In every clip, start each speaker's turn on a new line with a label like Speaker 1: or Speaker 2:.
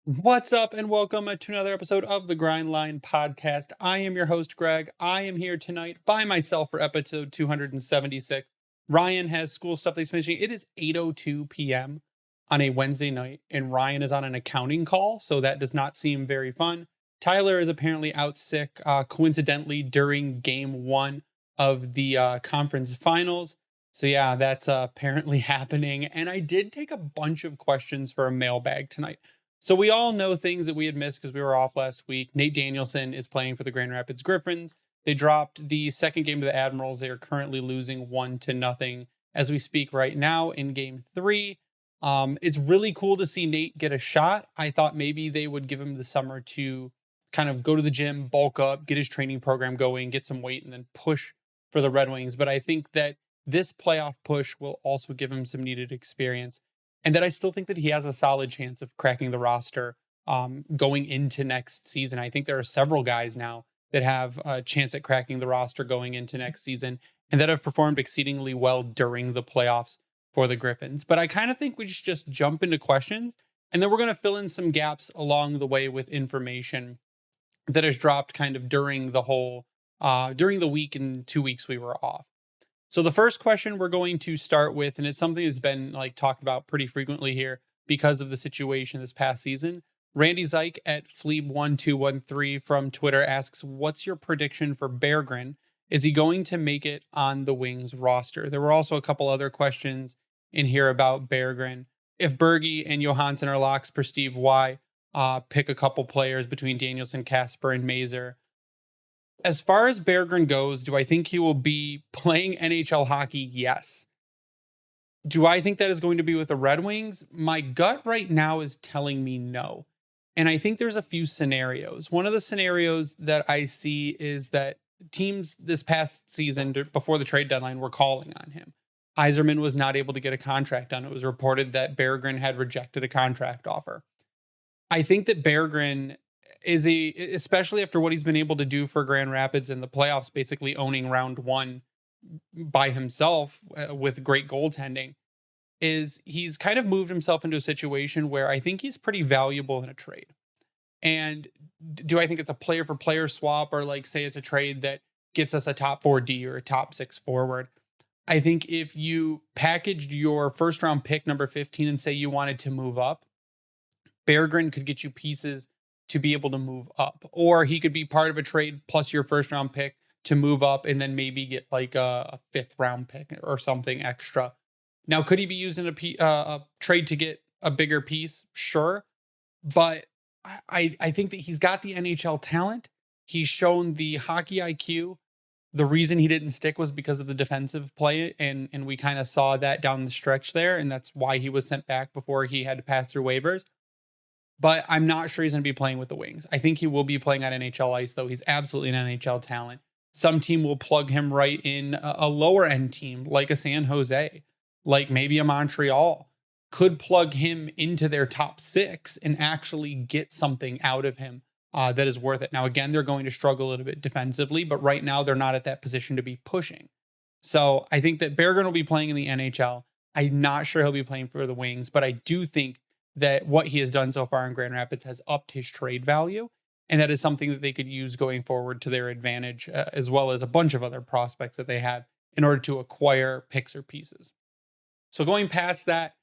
Speaker 1: What's up, and welcome to another episode of the Grind Line podcast. I am your host, Greg. I am here tonight by myself for episode 276. Ryan has school stuff that he's finishing. It is 8:02 p.m. on a Wednesday night, and Ryan is on an accounting call, so that does not seem very fun. Tyler is apparently out sick, coincidentally, during game one of the conference finals. So, yeah, that's apparently happening. And I did take a bunch of questions for a mailbag tonight. So we all know things that we had missed because we were off last week. Nate Danielson is playing for the Grand Rapids Griffins. They dropped the second game to the Admirals. They are currently losing 1-0 as we speak right now in game three. It's really cool to see Nate get a shot. I thought maybe they would give him the summer to kind of go to the gym, bulk up, get his training program going, get some weight, and then push for the Red Wings. But I think that this playoff push will also give him some needed experience, and that I still think that he has a solid chance of cracking the roster going into next season. I think there are several guys now that have a chance at cracking the roster going into next season and that have performed exceedingly well during the playoffs for the Griffins. But I kind of think we should just jump into questions, and then we're going to fill in some gaps along the way with information that has dropped kind of during during the week and 2 weeks we were off. So the first question we're going to start with, and it's something that's been like talked about pretty frequently here because of the situation this past season. Randy Zyke at Fleeb1213 from Twitter asks, "What's your prediction for Berggren? Is he going to make it on the Wings roster?" There were also a couple other questions in here about Berggren. If Bergie and Johansson are locks per Steve Y, pick a couple players between Danielson, Kasper, and Mazur. As far as Berggren goes, do I think he will be playing NHL hockey? Yes. Do I think that is going to be with the Red Wings? My gut right now is telling me no. And I think there's a few scenarios. One of the scenarios that I see is that teams this past season, before the trade deadline, were calling on him. Yzerman was not able to get a contract done. It was reported that Berggren had rejected a contract offer. I think that Berggren is especially after what he's been able to do for Grand Rapids in the playoffs, basically owning round one by himself with great goaltending, is he's kind of moved himself into a situation where I think he's pretty valuable in a trade. And do I think it's a player for player swap, or like say it's a trade that gets us a top 4D or a top 6 forward? I think if you packaged your first round pick number 15 and say you wanted to move up, Berggren could get you pieces to be able to move up, or he could be part of a trade plus your first round pick to move up and then maybe get like a fifth round pick or something extra. Now, could he be using a trade to get a bigger piece? Sure. But I think that he's got the NHL talent. He's shown the hockey IQ. The reason he didn't stick was because of the defensive play, and we kind of saw that down the stretch there, and that's why he was sent back before he had to pass through waivers. But I'm not sure he's going to be playing with the Wings. I think he will be playing on NHL ice, though. He's absolutely an NHL talent. Some team will plug him right in a lower end team, like a San Jose, like maybe a Montreal, could plug him into their top 6 and actually get something out of him that is worth it. Now, again, they're going to struggle a little bit defensively, but right now they're not at that position to be pushing. So I think that Berggren will be playing in the NHL. I'm not sure he'll be playing for the Wings, but I do think that what he has done so far in Grand Rapids has upped his trade value. And that is something that they could use going forward to their advantage, as well as a bunch of other prospects that they have in order to acquire picks or pieces. So going past that,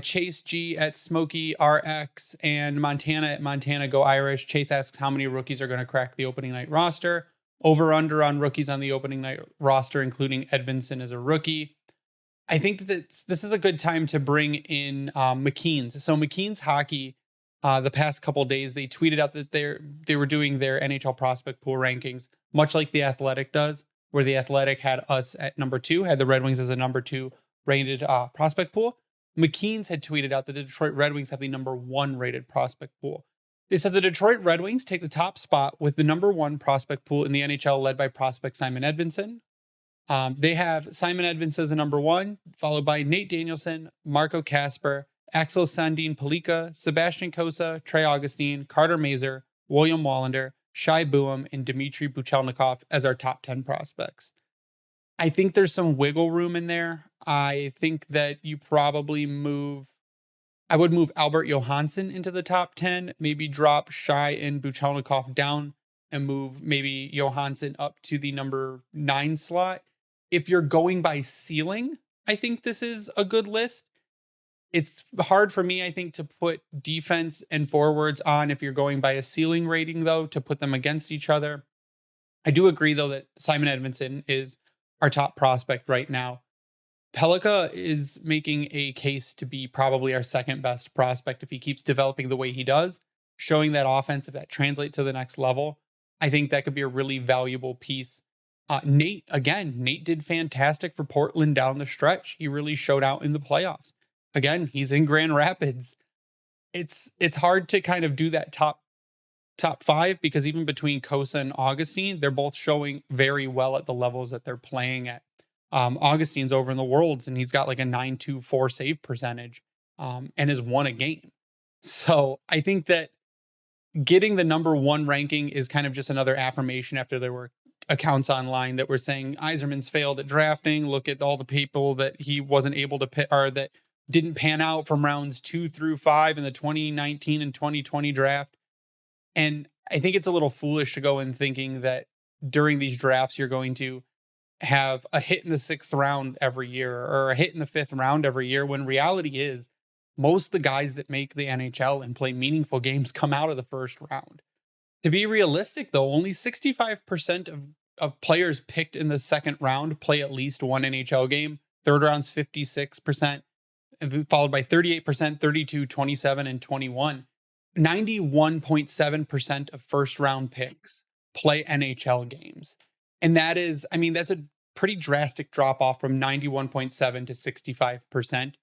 Speaker 1: Chase G at Smokey RX and Montana at Montana Go Irish. Chase asks how many rookies are going to crack the opening night roster. Over under on rookies on the opening night roster, including Edvinsson as a rookie. I think that this is a good time to bring in McKean's. So McKean's Hockey, the past couple of days, they tweeted out that they were doing their NHL prospect pool rankings, much like the Athletic does, where the Athletic had us at number 2, had the Red Wings as a number 2 rated prospect pool. McKean's had tweeted out that the Detroit Red Wings have the number 1 rated prospect pool. They said the Detroit Red Wings take the top spot with the number 1 prospect pool in the NHL, led by prospect Simon Edvinsson. They have Simon Edvinsson as the number 1, followed by Nate Danielson, Marco Kasper, Axel Sandin Palika, Sebastian Cossa, Trey Augustine, Carter Mazur, William Wallinder, Shai Buum, and Dmitry Buchelnikov as our top 10 prospects. I think there's some wiggle room in there. I think that you probably move I would move Albert Johansson into the top 10, maybe drop Shai and Buchelnikov down and move maybe Johansson up to the number 9 slot. If you're going by ceiling, I think this is a good list. It's hard for me, I think, to put defense and forwards on if you're going by a ceiling rating, though, to put them against each other. I do agree, though, that Simon Edvinsson is our top prospect right now. Pellikka is making a case to be probably our second best prospect if he keeps developing the way he does, showing that offense, if that translates to the next level. I think that could be a really valuable piece. Nate did fantastic for Portland down the stretch. He really showed out in the playoffs. Again, he's in Grand Rapids. It's hard to kind of do that top 5 because even between Cossa and Augustine, they're both showing very well at the levels that they're playing at. Augustine's over in the Worlds and he's got like a 924 save percentage and has won a game. So I think that getting the number 1 ranking is kind of just another affirmation after there were accounts online that were saying Yzerman's failed at drafting. Look at all the people that he wasn't able to pick or that didn't pan out from rounds 2 through 5 in the 2019 and 2020 draft. And I think it's a little foolish to go in thinking that during these drafts, you're going to have a hit in the 6th round every year or a hit in the 5th round every year, when reality is most of the guys that make the NHL and play meaningful games come out of the 1st round. To be realistic, though, only 65% of players picked in the 2nd round play at least one NHL game. 3rd round's 56%, followed by 38%, 32, 27, and 21. 91.7% of 1st round picks play NHL games. And that is, I mean, that's a pretty drastic drop off from 91.7 to 65%.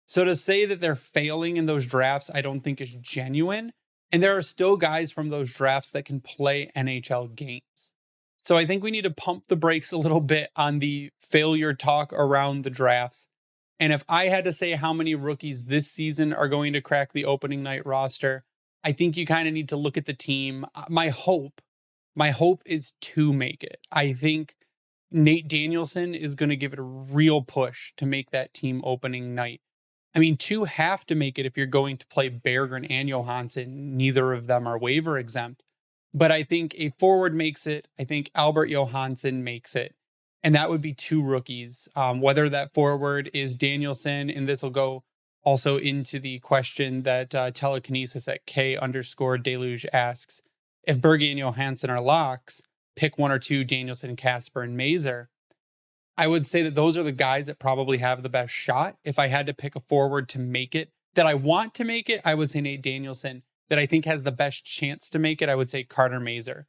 Speaker 1: So to say that they're failing in those drafts, I don't think is genuine. And there are still guys from those drafts that can play NHL games. So I think we need to pump the brakes a little bit on the failure talk around the drafts. And if I had to say how many rookies this season are going to crack the opening night roster, I think you kind of need to look at the team. My hope is to make it. I think Nate Danielson is going to give it a real push to make that team opening night. I mean, 2 have to make it if you're going to play Barren and Johansson. Neither of them are waiver exempt. But I think a forward makes it. I think Albert Johansson makes it. And that would be 2 rookies. Whether that forward is Danielson, and this will go also into the question that telekinesis at K_deluge asks. If Berge and Johansson are locks, pick 1 or 2, Danielson, Kasper, and Mazur. I would say that those are the guys that probably have the best shot. If I had to pick a forward to make it, that I want to make it, I would say Nate Danielson. That I think has the best chance to make it, I would say Carter Mazur.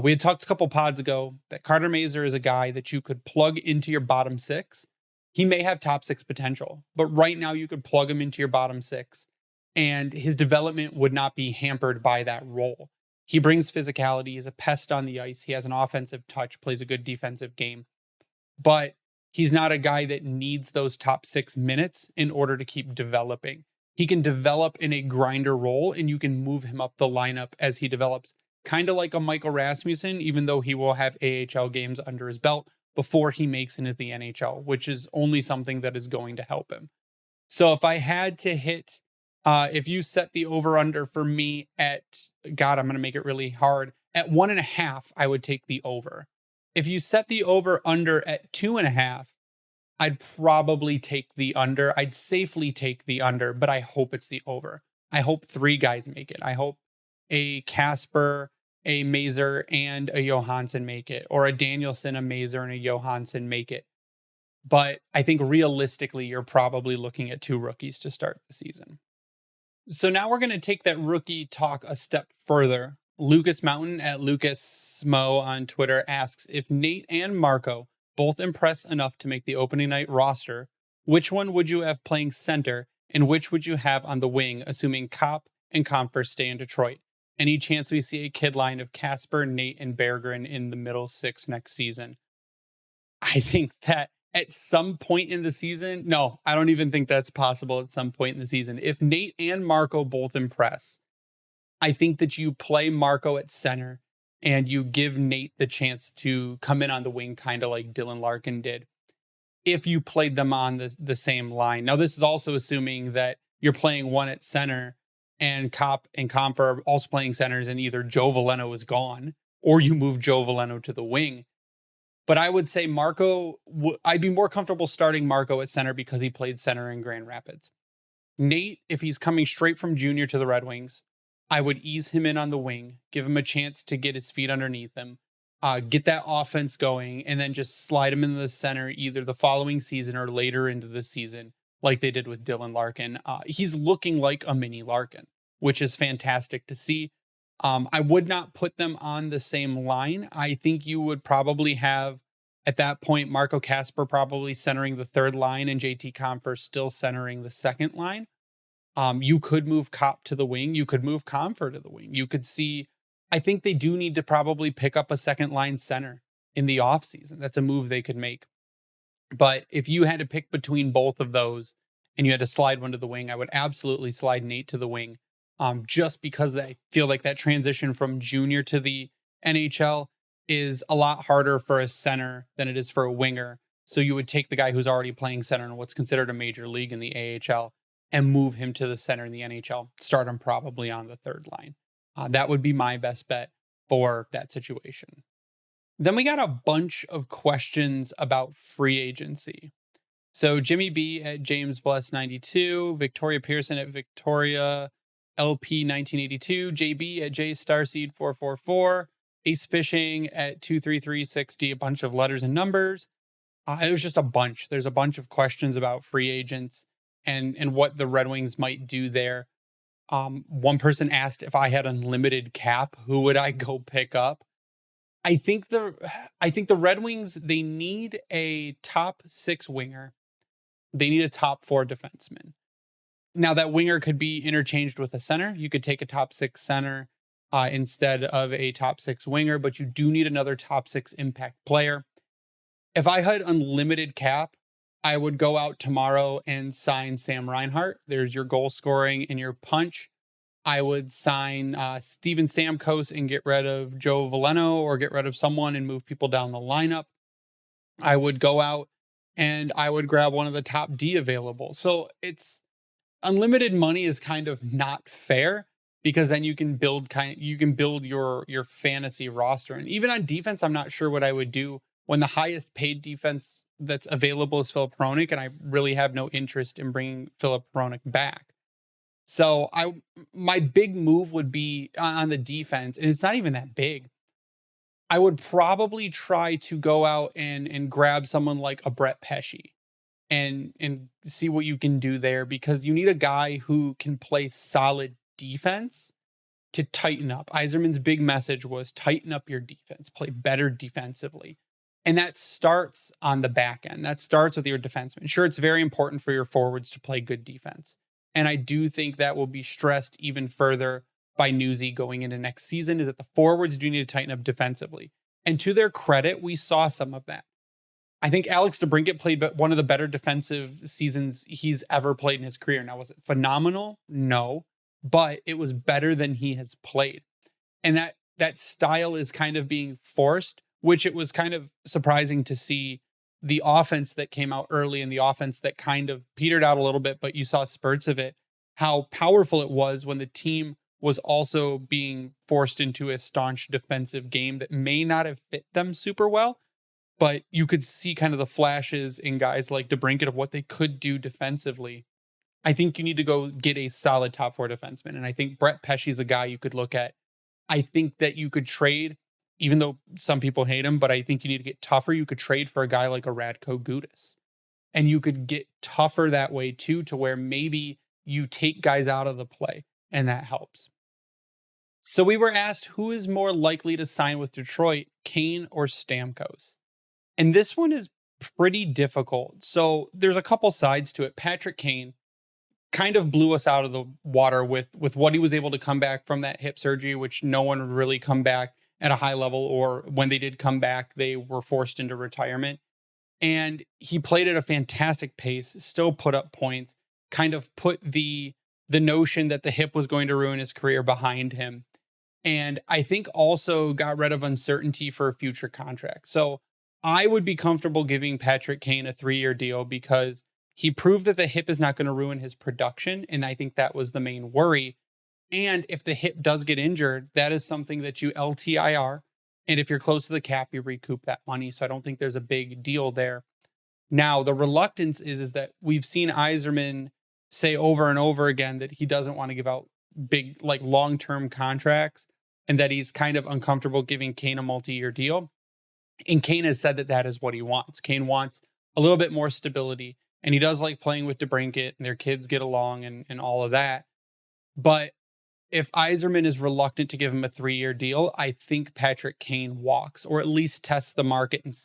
Speaker 1: We had talked a couple pods ago that Carter Mazur is a guy that you could plug into your bottom 6. He may have top 6 potential, but right now you could plug him into your bottom 6 and his development would not be hampered by that role. He brings physicality, he's a pest on the ice, he has an offensive touch, plays a good defensive game. But he's not a guy that needs those top 6 minutes in order to keep developing. He can develop in a grinder role and you can move him up the lineup as he develops. Kind of like a Michael Rasmussen, even though he will have AHL games under his belt before he makes into the NHL, which is only something that is going to help him. So if I had to hit, if you set the over-under for me at, God, I'm going to make it really hard, at 1.5, I would take the over. If you set the over-under at 2.5, I'd probably take the under. I'd safely take the under, but I hope it's the over. I hope 3 guys make it. I hope a Kasper, a Mazur, and a Johansson make it, or a Danielson, a Mazur, and a Johansson make it. But I think realistically, you're probably looking at 2 rookies to start the season. So now we're going to take that rookie talk a step further. Lucas Mountain at Lucas Smo on Twitter asks, if Nate and Marco both impress enough to make the opening night roster, which one would you have playing center and which would you have on the wing, assuming Kopp and Compher stay in Detroit? Any chance we see a kid line of Kasper, Nate, and Berggren in the middle 6 next season? I think that at some point in the season, no, I don't even think that's possible at some point in the season. If Nate and Marco both impress, I think that you play Marco at center and you give Nate the chance to come in on the wing, kind of like Dylan Larkin did, if you played them on the same line. Now, this is also assuming that you're playing one at center, and Kopp and Compher are also playing centers, and either Joe Veleno is gone or you move Joe Veleno to the wing. But I would say Marco, I'd be more comfortable starting Marco at center because he played center in Grand Rapids. Nate, if he's coming straight from junior to the Red Wings, I would ease him in on the wing, give him a chance to get his feet underneath him, get that offense going, and then just slide him into the center either the following season or later into the season, like they did with Dylan Larkin. He's looking like a mini Larkin, which is fantastic to see. I would not put them on the same line. I think you would probably have, at that point, Marco Kasper probably centering the third line and JT Compher still centering the second line. You could move Kopp to the wing. You could move Compher to the wing. You could see, I think they do need to probably pick up a second line center in the offseason. That's a move they could make. But if you had to pick between both of those and you had to slide one to the wing, I would absolutely slide Nate to the wing. Just because I feel like that transition from junior to the NHL is a lot harder for a center than it is for a winger. So you would take the guy who's already playing center in what's considered a major league in the AHL and move him to the center in the NHL, start him probably on the third line. That would be my best bet for that situation. Then we got a bunch of questions about free agency. So Jimmy B at James Bless 92, Victoria Pearson at Victoria LP 1982, JB at J Starseed 444, Ace Fishing at 2336D, a bunch of letters and numbers. It was just a bunch. There's a bunch of questions about free agents and what the Red Wings might do there. One person asked if I had unlimited cap, who would I go pick up? I think the Red Wings, they need a top 6 winger. They need a top 4 defenseman. Now that winger could be interchanged with a center. You could take a top 6 center instead of a top 6 winger, but you do need another top 6 impact player. If I had unlimited cap, I would go out tomorrow and sign Sam Reinhart. There's your goal scoring and your punch. I would sign Steven Stamkos and get rid of Joe Veleno or get rid of someone and move people down the lineup. I would go out and I would grab one of the top D available. So it's unlimited money is kind of not fair because then you can build your fantasy roster. And even on defense, I'm not sure what I would do when the highest paid defense that's available is Filip Hronek, and I really have no interest in bringing Filip Hronek back. So my big move would be on the defense, and it's not even that big. I would probably try to go out and grab someone like a Brett Pesce and see what you can do there, because you need a guy who can play solid defense to tighten up. Yzerman's big message was tighten up your defense, play better defensively. And that starts on the back end. That starts with your defenseman. Sure, it's very important for your forwards to play good defense. And I do think that will be stressed even further by Newsy going into next season, is that the forwards do need to tighten up defensively. And to their credit, we saw some of that. I think Alex DeBrincat played one of the better defensive seasons he's ever played in his career. Now, was it phenomenal? No, but it was better than he has played. And that style is kind of being forced, which it was kind of surprising to see the offense that came out early and the offense that kind of petered out a little bit, but you saw spurts of it, how powerful it was when the team was also being forced into a staunch defensive game that may not have fit them super well, but you could see kind of the flashes in guys like DeBrincat of what they could do defensively. I think you need to go get a solid top 4 defenseman, and I think Brett Pesce is a guy you could look at. I think that you could trade, even though some people hate him, but I think you need to get tougher. You could trade for a guy like a Radko Gudas. And you could get tougher that way too, to where maybe you take guys out of the play, and that helps. So we were asked, who is more likely to sign with Detroit, Kane or Stamkos? And this one is pretty difficult. So there's a couple sides to it. Patrick Kane kind of blew us out of the water with what he was able to come back from that hip surgery, which no one would really come back at a high level, or when they did come back, they were forced into retirement. And he played at a fantastic pace, still put up points, kind of put the notion that the hip was going to ruin his career behind him. And I think also got rid of uncertainty for a future contract. So I would be comfortable giving Patrick Kane a 3-year deal because He proved that the hip is not going to ruin his production, and I think that was the main worry. And if the hip does get injured, that is something that you LTIR. And if you're close to the cap, you recoup that money. So I don't think there's a big deal there. Now, the reluctance is that we've seen Yzerman say over and over again that he doesn't want to give out big, like long-term contracts, and that he's kind of uncomfortable giving Kane a multi-year deal. And Kane has said that that is what he wants. Kane wants a little bit more stability, and he does like playing with DeBrincat, and their kids get along and all of that. But if Yzerman is reluctant to give him a 3-year deal, I think Patrick Kane walks, or at least tests the market and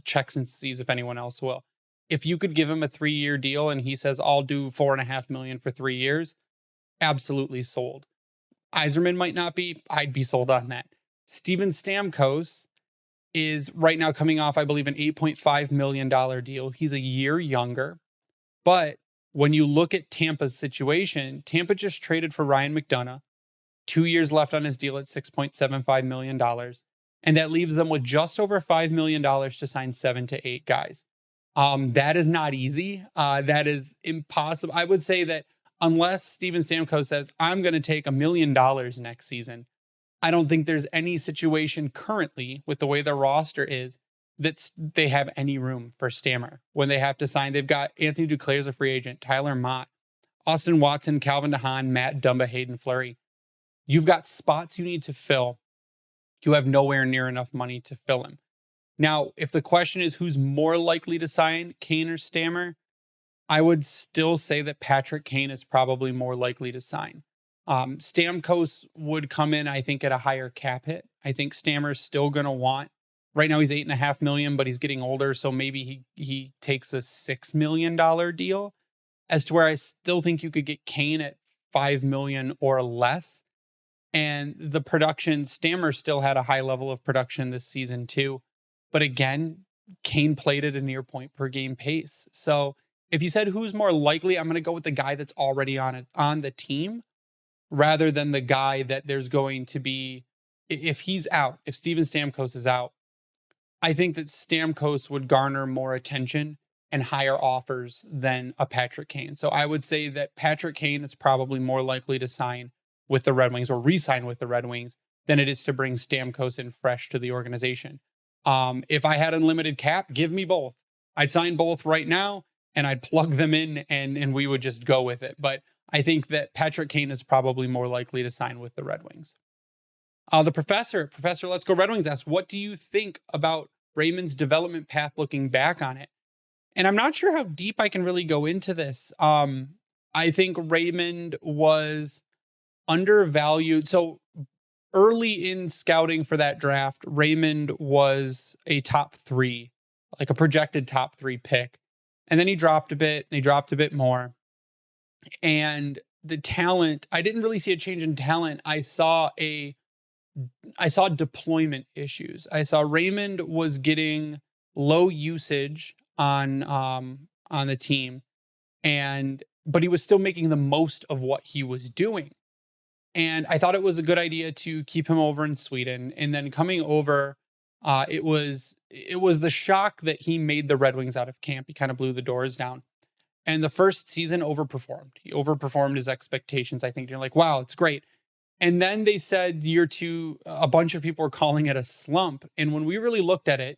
Speaker 1: checks and sees if anyone else will. If you could give him a 3-year deal and he says, I'll do $4.5 million for 3 years, absolutely sold. Yzerman might not be. I'd be sold on that. Steven Stamkos is right now coming off, I believe, an $8.5 million deal. He's a year younger. But when you look at Tampa's situation, Tampa just traded for Ryan McDonough, 2 years left on his deal at $6.75 million. And that leaves them with just over $5 million to sign 7 to 8 guys. That is not easy. That is impossible. I would say that unless Steven Stamkos says, I'm going to take $1 million next season, I don't think there's any situation currently with the way their roster is that they have any room for Stammer. When they have to sign, they've got Anthony Duclair as a free agent, Tyler Mott, Austin Watson, Calvin DeHaan, Matt Dumba, Hayden Fleury. You've got spots you need to fill. You have nowhere near enough money to fill them. Now, if the question is who's more likely to sign, Kane or Stammer, I would still say that Patrick Kane is probably more likely to sign. Stamkos would come in, I think, at a higher cap hit. I think Stammer's still going to want. Right now he's $8.5 million, but he's getting older, so maybe he takes a $6 million deal. As to where I still think you could get Kane at $5 million or less. And the production, Stammer still had a high level of production this season too. But again, Kane played at a near point per game pace. So if you said who's more likely, I'm going to go with the guy that's already on the team rather than the guy that there's going to be, if he's out, if Steven Stamkos is out, I think that Stamkos would garner more attention and higher offers than a Patrick Kane. So I would say that Patrick Kane is probably more likely to sign with the Red Wings or re-sign with the Red Wings than it is to bring Stamkos in fresh to the organization. If I had unlimited cap, give me both. I'd sign both right now and I'd plug them in and we would just go with it. But I think that Patrick Kane is probably more likely to sign with the Red Wings. The Professor, Let's Go Red Wings asks, what do you think about Raymond's development path looking back on it? And I'm not sure how deep I can really go into this. I think Raymond was undervalued. So early in scouting for that draft, Raymond was a top 3, like a projected top 3 pick. And then he dropped a bit, and he dropped a bit more. And the talent, I didn't really see a change in talent. I saw deployment issues. I saw Raymond was getting low usage on the team, but he was still making the most of what he was doing. And I thought it was a good idea to keep him over in Sweden. And then coming over, it was the shock that he made the Red Wings out of camp. He kind of blew the doors down. And the first season overperformed. He overperformed his expectations. I think you're like, wow, it's great. And then they said year 2, a bunch of people were calling it a slump. And when we really looked at it,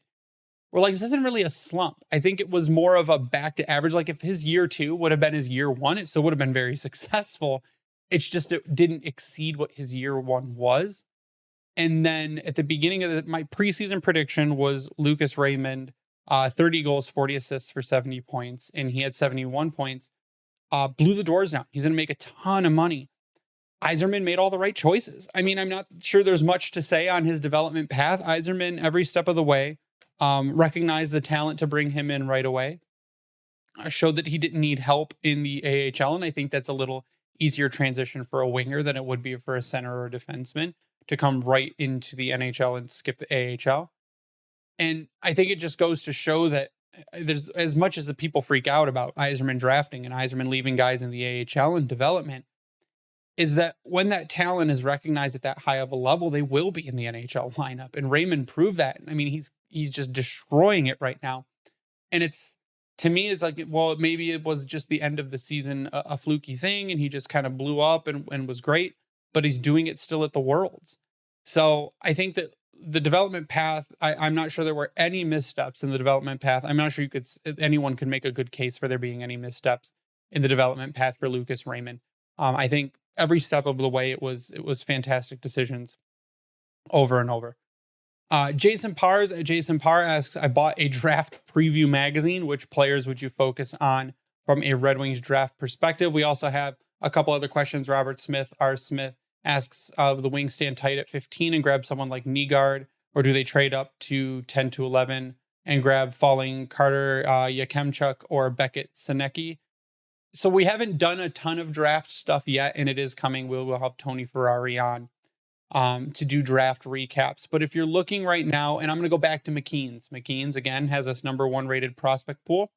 Speaker 1: we're like, this isn't really a slump. I think it was more of a back to average. Like if his year 2 would have been his year 1, it still would have been very successful. It's just it didn't exceed what his year 1 was. And then at the beginning of my preseason prediction was Lucas Raymond, 30 goals, 40 assists for 70 points. And he had 71 points. Blew the doors down. He's going to make a ton of money. Yzerman made all the right choices. I mean, I'm not sure there's much to say on his development path. Yzerman, every step of the way, recognized the talent to bring him in right away. Showed that he didn't need help in the AHL. And I think that's a little easier transition for a winger than it would be for a center or a defenseman to come right into the NHL and skip the AHL. And I think it just goes to show that there's, as much as the people freak out about Yzerman drafting and Yzerman leaving guys in the AHL and development, is that when that talent is recognized at that high of a level, they will be in the NHL lineup. And Raymond proved that. I mean, he's just destroying it right now. And it's to me, it's like, well, maybe it was just the end of the season, a fluky thing, and he just kind of blew up and was great, but he's doing it still at the Worlds. So I think that the development path, I'm not sure there were any missteps in the development path. I'm not sure anyone could make a good case for there being any missteps in the development path for Lucas Raymond. I think every step of the way, it was fantastic decisions over and over. Jason Parr asks, I bought a draft preview magazine. Which players would you focus on from a Red Wings draft perspective? We also have a couple other questions. Robert Smith, R. Smith, asks, of the Wings stand tight at 15 and grab someone like Nygaard, or do they trade up to 10 to 11 and grab falling Carter Yakemchuk or Beckett Senecki? So we haven't done a ton of draft stuff yet, and it is coming. We'll have Tony Ferrari on to do draft recaps. But if you're looking right now, and I'm going to go back to McKeen's. McKeen's, again, has us number 1 rated prospect pool.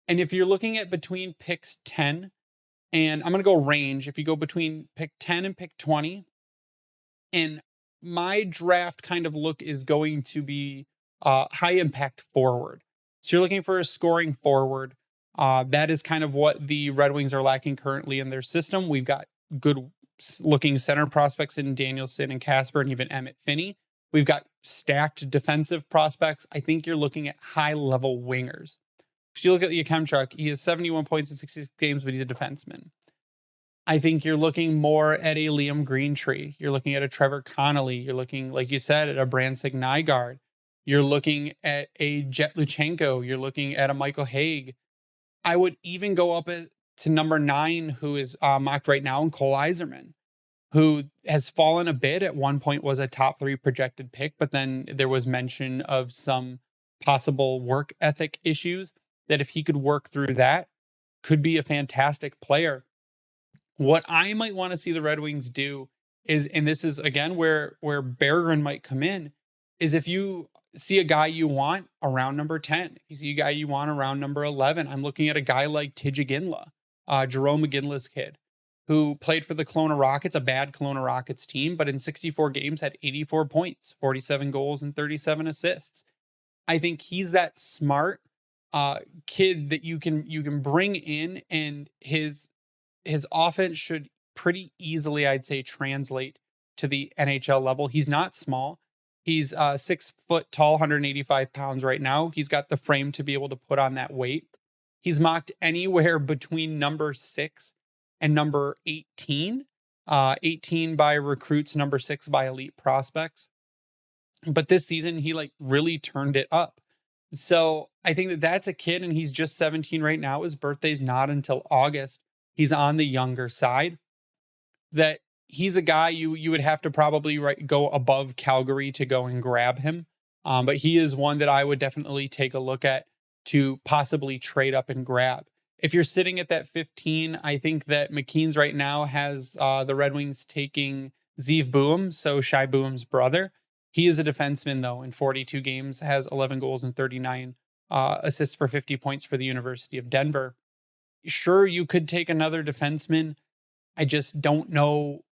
Speaker 1: And if you're looking at between picks 10, and I'm going to go range, if you go between pick 10 and pick 20, and my draft kind of look is going to be high impact forward. So you're looking for a scoring forward. That is kind of what the Red Wings are lacking currently in their system. We've got good looking center prospects in Danielson and Kasper and even Emmett Finney. We've got stacked defensive prospects. I think you're looking at high level wingers. If you look at Yakemchuk, he has 71 points in 60 games, but he's a defenseman. I think you're looking more at a Liam Greentree. You're looking at a Trevor Connolly. You're looking, like you said, at a Brandsic Nygaard. You're looking at a Jet Luchenko. You're looking at a Michael Haig. I would even go up to number 9, who is mocked right now, in Cole Yzerman, who has fallen a bit. At one point was a top 3 projected pick, but then there was mention of some possible work ethic issues that if he could work through that, could be a fantastic player. What I might want to see the Red Wings do is, and this is again where Barren might come in, is if you see a guy you want around number 10, if you see a guy you want around number 11, I'm looking at a guy like Tijagindla, Jerome McGinley's kid, who played for the Kelowna Rockets, a bad Kelowna Rockets team, but in 64 games had 84 points, 47 goals, and 37 assists. I think he's that smart kid that you can bring in, and his offense should pretty easily, I'd say, translate to the NHL level. He's not small. He's 6 foot tall, 185 pounds right now. He's got the frame to be able to put on that weight. He's mocked anywhere between number 6 and number 18. 18 by recruits, number 6 by elite prospects. But this season, he really turned it up. So I think that that's a kid, and he's just 17 right now. His birthday's not until August. He's on the younger side. That he's a guy you would have to probably go above Calgary to go and grab him. But he is one that I would definitely take a look at to possibly trade up and grab. If you're sitting at that 15, I think that McKeen's right now has the Red Wings taking Zeev Boehm, so Shai Boehm's brother. He is a defenseman, though. In 42 games, has 11 goals and 39 assists for 50 points for the University of Denver. Sure, you could take another defenseman. I just don't know,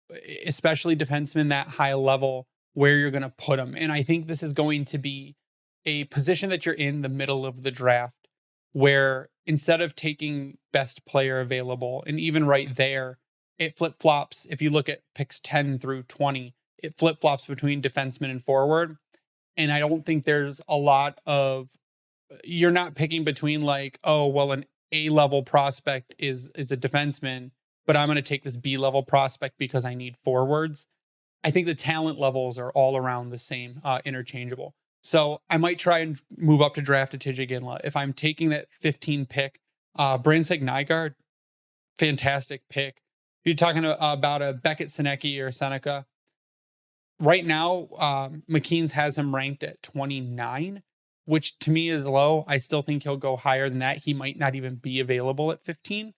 Speaker 1: especially defensemen that high level, where you're going to put them. And I think this is going to be a position that you're in the middle of the draft, where instead of taking best player available, and even right there, it flip-flops. If you look at picks 10 through 20, it flip-flops between defenseman and forward. And I don't think there's a lot of, you're not picking between an A-level prospect is a defenseman, but I'm going to take this B-level prospect because I need forwards. I think the talent levels are all around the same, interchangeable. So I might try and move up to draft a Tijagindla. If I'm taking that 15 pick, Brandsic Nygaard, fantastic pick. If you're talking about a Beckett Senecki or Seneca, right now, McKeen's has him ranked at 29, which to me is low. I still think he'll go higher than that. He might not even be available at 15.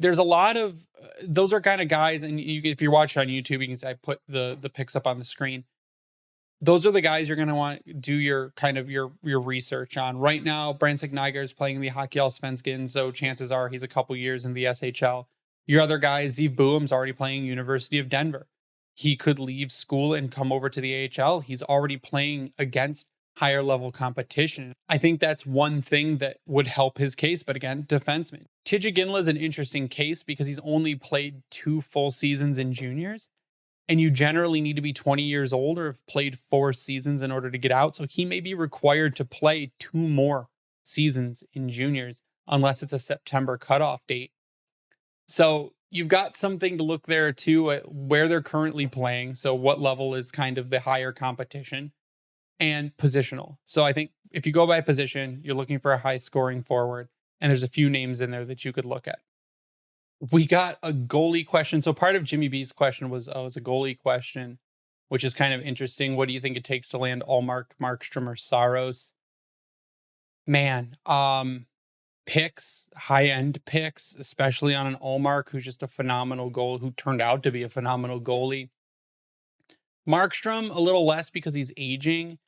Speaker 1: There's a lot of, those are kind of guys, and if you're watching on YouTube, you can see I put the picks up on the screen. Those are the guys you're going to want to do your research on. Right now, Brandsic Nygaard is playing in the Hockey Allsvenskan, so chances are he's a couple years in the SHL. Your other guy, Zeev Boehm's already playing University of Denver. He could leave school and come over to the AHL. He's already playing against higher level competition. I think that's one thing that would help his case. But again, defenseman. TJ Ginla is an interesting case because he's only played 2 full seasons in juniors. And you generally need to be 20 years old or have played 4 seasons in order to get out. So he may be required to play 2 more seasons in juniors unless it's a September cutoff date. So you've got something to look there too at where they're currently playing. So what level is kind of the higher competition, and positional. So I think if you go by position, you're looking for a high scoring forward, and there's a few names in there that you could look at. We got a goalie question. So part of Jimmy B's question was, it's a goalie question, which is kind of interesting. What do you think it takes to land Ullmark, Markstrom, or Saros? Man, picks, high-end picks, especially on an Ullmark, who's just a phenomenal goal, who turned out to be a phenomenal goalie. Markstrom, a little less because he's aging.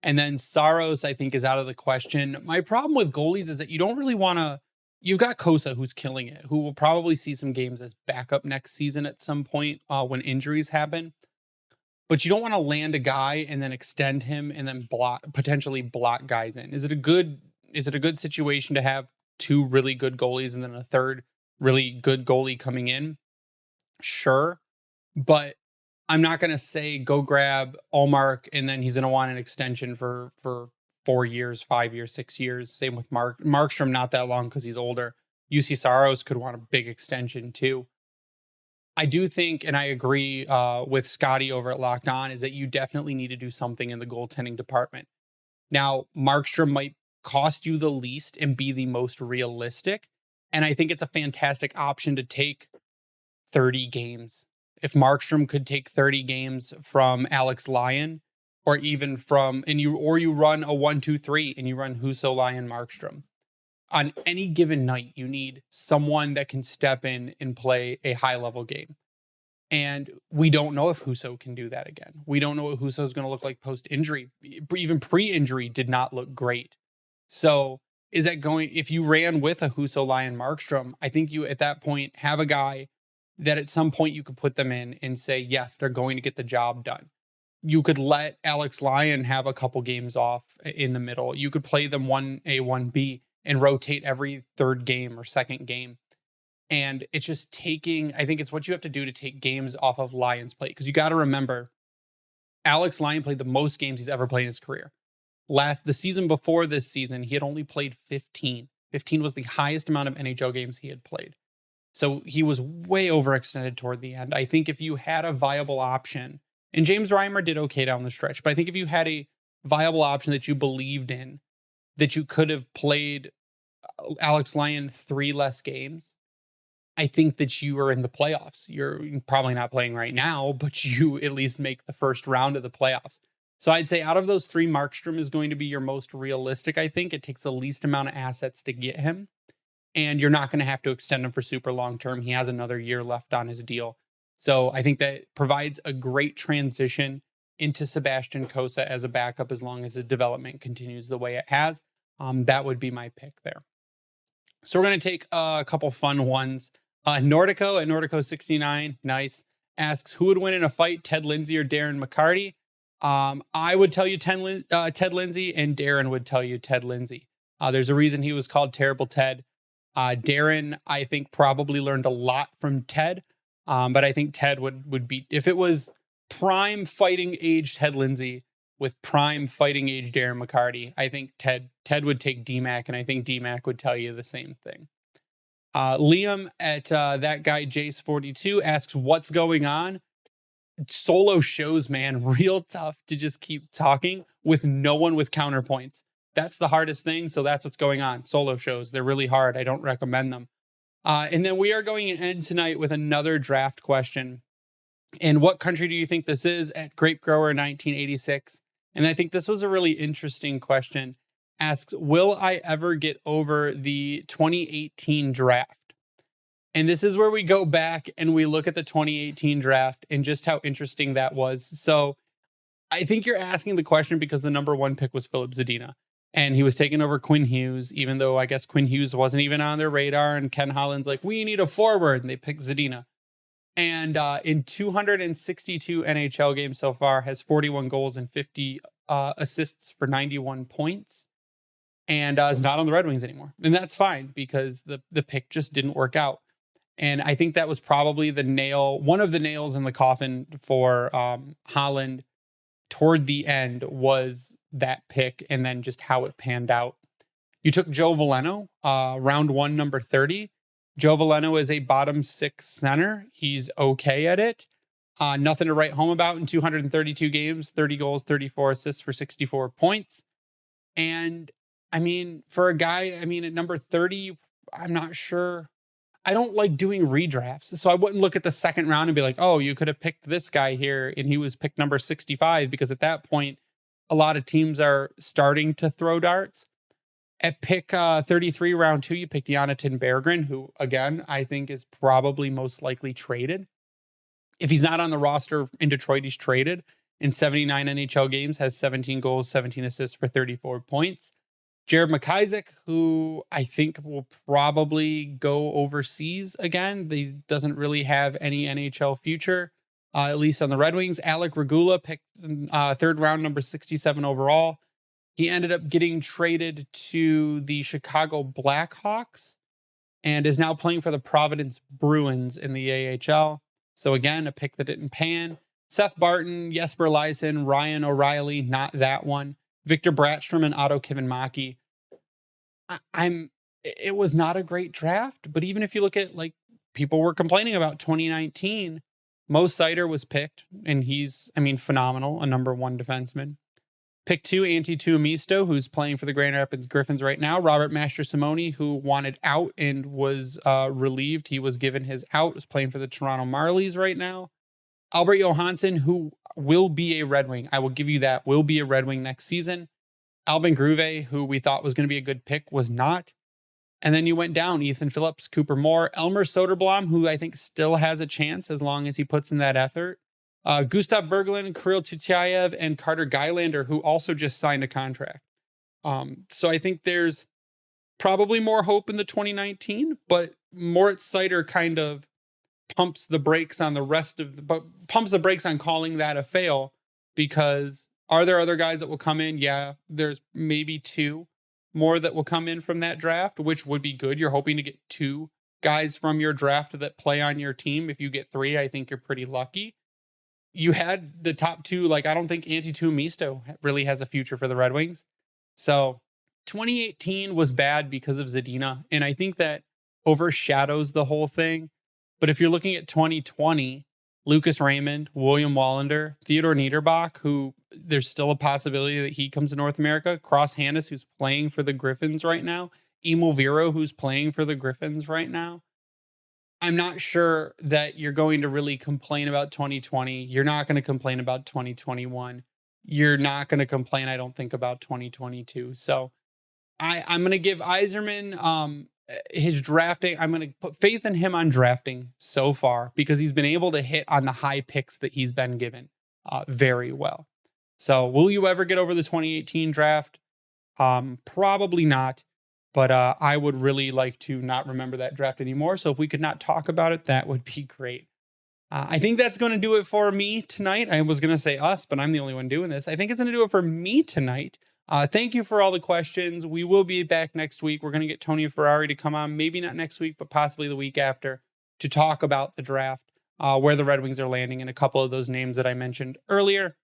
Speaker 1: And then Saros, I think, is out of the question. My problem with goalies is that you don't really want to... You've got Cossa, who's killing it, who will probably see some games as backup next season at some point when injuries happen. But you don't want to land a guy and then extend him and then potentially block guys in. Is it a good situation to have 2 really good goalies and then a third really good goalie coming in? Sure. But I'm not going to say go grab Ullmark and then he's going to want an extension for 4 years, 5 years, 6 years. Same with Markstrom, not that long because he's older. UC Saros could want a big extension too. I do think, and I agree with Scotty over at Locked On, is that you definitely need to do something in the goaltending department. Now, Markstrom might cost you the least and be the most realistic. And I think it's a fantastic option to take 30 games. If Markstrom could take 30 games from Alex Lyon, or even from, you run a 1-2-3 and you run Husso, Lyon, Markstrom. On any given night, you need someone that can step in and play a high level game. And we don't know if Husso can do that again. We don't know what Husso is going to look like post-injury. Even pre-injury did not look great. So is that going, if you ran with a Husso, Lyon, Markstrom, I think you at that point have a guy that at some point you could put them in and say, yes, they're going to get the job done. You could let Alex Lyon have a couple games off in the middle. You could play them 1A, 1B and rotate every third game or second game. And it's just I think it's what you have to do to take games off of Lyon's plate. Because you got to remember, Alex Lyon played the most games he's ever played in his career. The season before this season, he had only played 15. 15 was the highest amount of NHL games he had played. So he was way overextended toward the end. I think if you had a viable option, and James Reimer did okay down the stretch, but I think if you had a viable option that you believed in, that you could have played Alex Lyon 3 less games, I think that you are in the playoffs. You're probably not playing right now, but you at least make the first round of the playoffs. So I'd say out of those 3, Markstrom is going to be your most realistic, I think. It takes the least amount of assets to get him. And you're not going to have to extend him for super long term. He has another year left on his deal. So I think that provides a great transition into Sebastian Cossa as a backup as long as his development continues the way it has. That would be my pick there. So we're going to take a couple fun ones. Nordico at Nordico69, nice, asks, who would win in a fight, Ted Lindsay or Darren McCarty? I would tell you Ted Lindsay, and Darren would tell you Ted Lindsay. There's a reason he was called Terrible Ted. Darren, I think, probably learned a lot from Ted, but I think Ted would beat, if it was prime fighting age Ted Lindsay with prime fighting age Darren McCarty, I think Ted would take DMAC, and I think DMAC would tell you the same thing. Liam at that guy Jace42 asks, what's going on? Solo shows, man, real tough to just keep talking with no one with counterpoints. That's the hardest thing. So that's what's going on. Solo shows, they're really hard. I don't recommend them. And then we are going to end tonight with another draft question. And what country do you think this is? At Grape Grower 1986. And I think this was a really interesting question. Asks, will I ever get over the 2018 draft? And this is where we go back and we look at the 2018 draft and just how interesting that was. So I think you're asking the question because the number 1 pick was Philip Zadina. And he was taking over Quinn Hughes, even though I guess Quinn Hughes wasn't even on their radar. And Ken Holland's like, we need a forward. And they picked Zadina. And in 262 NHL games so far, has 41 goals and 50 assists for 91 points, and is not on the Red Wings anymore. And that's fine because the pick just didn't work out. And I think that was probably one of the nails in the coffin for Holland toward the end was that pick and then just how it panned out. You took Joe Veleno, round 1, number 30. Joe Veleno is a bottom 6 center. He's okay at it. Nothing to write home about in 232 games, 30 goals, 34 assists for 64 points. And I mean, for a guy, I mean, at number 30, I'm not sure. I don't like doing redrafts. So I wouldn't look at the second round and be like, oh, you could have picked this guy here and he was picked number 65, because at that point, a lot of teams are starting to throw darts. At pick 33, round 2, you picked Jonathan Berggren, who, again, I think is probably most likely traded. If he's not on the roster in Detroit, he's traded. In 79 NHL games, has 17 goals, 17 assists for 34 points. Jared McIsaac, who I think will probably go overseas again. He doesn't really have any NHL future, at least on the Red Wings. Alec Regula picked third round, number 67 overall. He ended up getting traded to the Chicago Blackhawks and is now playing for the Providence Bruins in the AHL. So again, a pick that didn't pan. Seth Barton, Jesper Leisen, Ryan O'Reilly, not that one. Victor Brattstrom and Otto Kivenmaki. It was not a great draft, but even if you look at, like, people were complaining about 2019, Mo Seider was picked, and he's, I mean, phenomenal, a number 1 defenseman. Pick 2, Antti Tuomisto, who's playing for the Grand Rapids Griffins right now. Robert Mastrosimone, who wanted out and was relieved. He was given his out, is playing for the Toronto Marlies right now. Albert Johansson, who will be a Red Wing. I will give you that. Will be a Red Wing next season. Albin Gruve, who we thought was going to be a good pick, was not. And then you went down Ethan Phillips, Cooper Moore, Elmer Soderblom, who I think still has a chance as long as he puts in that effort. Gustav Berglund, Kirill Tutyayev, and Carter Gylander, who also just signed a contract. So I think there's probably more hope in the 2019, but Moritz Seider kind of pumps the brakes on the rest of pumps the brakes on calling that a fail, because are there other guys that will come in? Yeah, there's maybe 2 more that will come in from that draft, which would be good. You're hoping to get 2 guys from your draft that play on your team. If you get 3, I think you're pretty lucky. You had the top 2, like, I don't think Antti Tuomisto really has a future for the Red Wings. So 2018 was bad because of Zadina, and I think that overshadows the whole thing. But if you're looking at 2020, Lucas Raymond, William Wallinder, Theodor Niederbach, who there's still a possibility that he comes to North America, Cross Hanas, who's playing for the Griffins right now, Emil Viro, who's playing for the Griffins right now. I'm not sure that you're going to really complain about 2020. You're not going to complain about 2021. You're not going to complain, I don't think, about 2022. So I'm going to give Yzerman his drafting. I'm going to put faith in him on drafting so far, because he's been able to hit on the high picks that he's been given very well. So will you ever get over the 2018 draft? Probably not. But I would really like to not remember that draft anymore. So if we could not talk about it, that would be great. I think that's going to do it for me tonight. I was going to say us, but I'm the only one doing this. I think it's going to do it for me tonight. Thank you for all the questions. We will be back next week. We're going to get Tony Ferrari to come on, maybe not next week, but possibly the week after, to talk about the draft, where the Red Wings are landing, and a couple of those names that I mentioned earlier.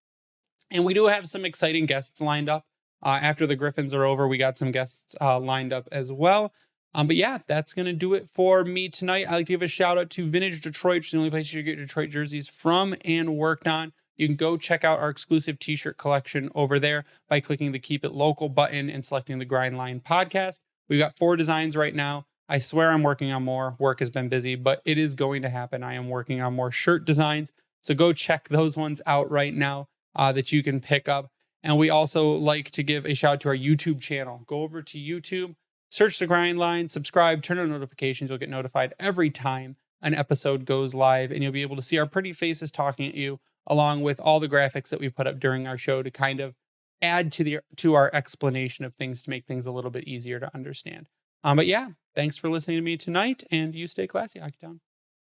Speaker 1: And we do have some exciting guests lined up. After the Griffins are over, we got some guests lined up as well. But yeah, that's going to do it for me tonight. I'd like to give a shout out to Vintage Detroit, which is the only place you get Detroit jerseys from and worked on. You can go check out our exclusive t-shirt collection over there by clicking the Keep It Local button and selecting the Grind Line podcast. We've got 4 designs right now. I swear I'm working on more. Work has been busy, but it is going to happen. I am working on more shirt designs. So go check those ones out right now that you can pick up. And we also like to give a shout out to our YouTube channel. Go over to YouTube, search the Grind Line, subscribe, turn on notifications. You'll get notified every time an episode goes live, and you'll be able to see our pretty faces talking at you, along with all the graphics that we put up during our show to kind of add to our explanation of things, to make things a little bit easier to understand. But yeah, thanks for listening to me tonight, and you stay classy, Hockey Town.